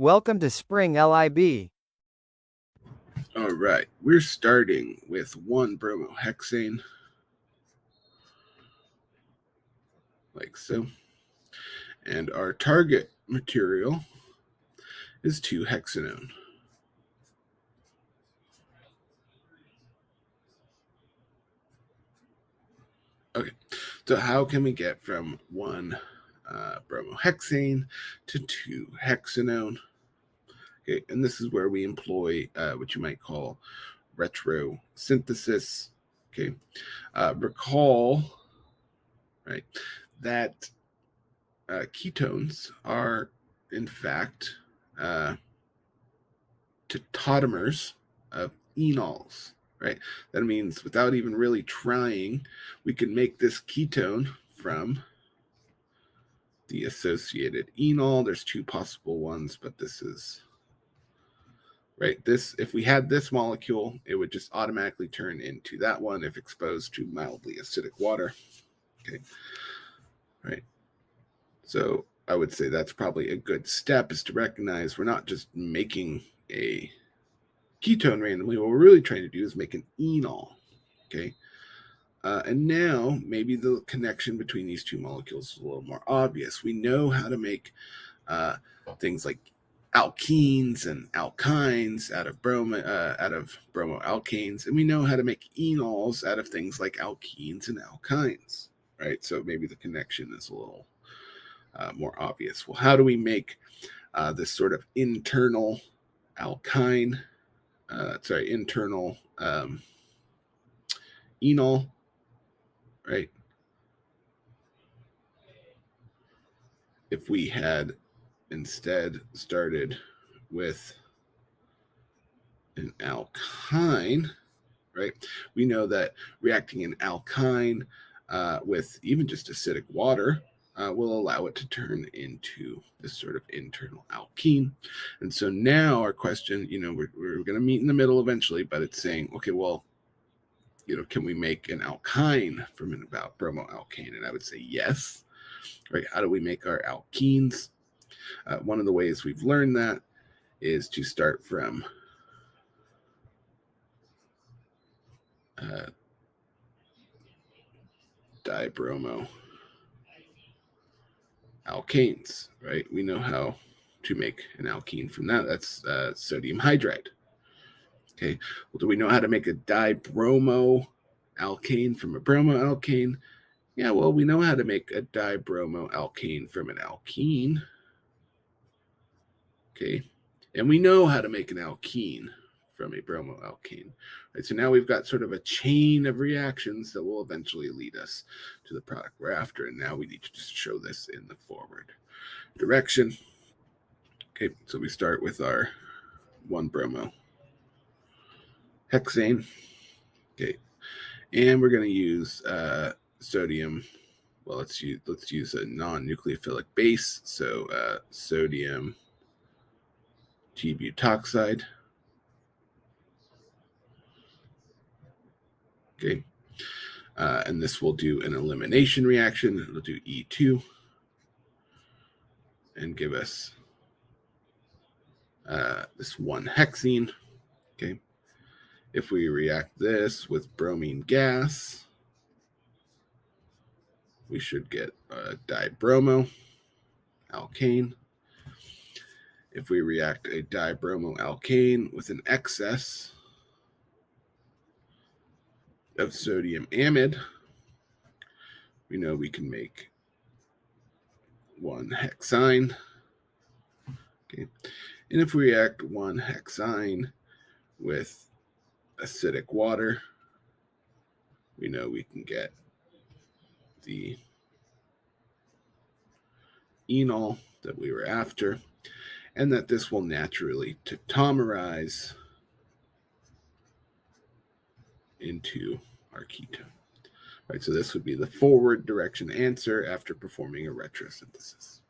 Welcome to Spring LIB. All right, we're starting with 1-bromohexane, like so. And our target material is 2-hexanone. Okay, so how can we get from 1-bromohexane to 2-hexanone? Okay, and this is where we employ what you might call retrosynthesis. Okay, recall, right, that ketones are, in fact, tautomers of enols, right? That means without even really trying, we can make this ketone from the associated enol. There's two possible ones, but this is right. This, if we had this molecule, it would just automatically turn into that one if exposed to mildly acidic water. Okay, right. So I would say that's probably a good step, is to recognize we're not just making a ketone randomly. What we're really trying to do is make an enol. Okay. And now maybe the connection between these two molecules is a little more obvious. We know how to make things like alkenes and alkynes out of bromoalkanes, and we know how to make enols out of things like alkenes and alkynes, right? So maybe the connection is a little more obvious. Well, how do we make this sort of internal alkyne, internal enol, right? If we had instead started with an alkyne, right? We know that reacting an alkyne with even just acidic water will allow it to turn into this sort of internal alkene. And so now our question, we're going to meet in the middle eventually, but it's saying, okay, well, can we make an alkyne from an bromoalkane? And I would say yes. Right? How do we make our alkenes? One of the ways we've learned that is to start from dibromo alkanes, right? We know how to make an alkene from that. That's sodium hydride. Okay. Well, do we know how to make a dibromo alkane from a bromo alkane? Yeah, well, we know how to make a dibromo alkane from an alkene. Okay. And we know how to make an alkene from a bromoalkane. Right, so now we've got sort of a chain of reactions that will eventually lead us to the product we're after. And now we need to just show this in the forward direction. Okay, so we start with our 1-bromohexane. Okay, and we're going to use sodium. Well, let's use a non-nucleophilic base. So sodium T-butoxide. Okay. And this will do an elimination reaction. It'll do E2 and give us this 1-hexene. Okay. If we react this with bromine gas, we should get a dibromo alkane. If we react a dibromo alkane with an excess of sodium amide, we know we can make 1-hexyne. Okay. And if we react 1-hexyne with acidic water, we know we can get the enol that we were after, and that this will naturally tautomerize into our ketone. Right, so this would be the forward direction answer after performing a retrosynthesis.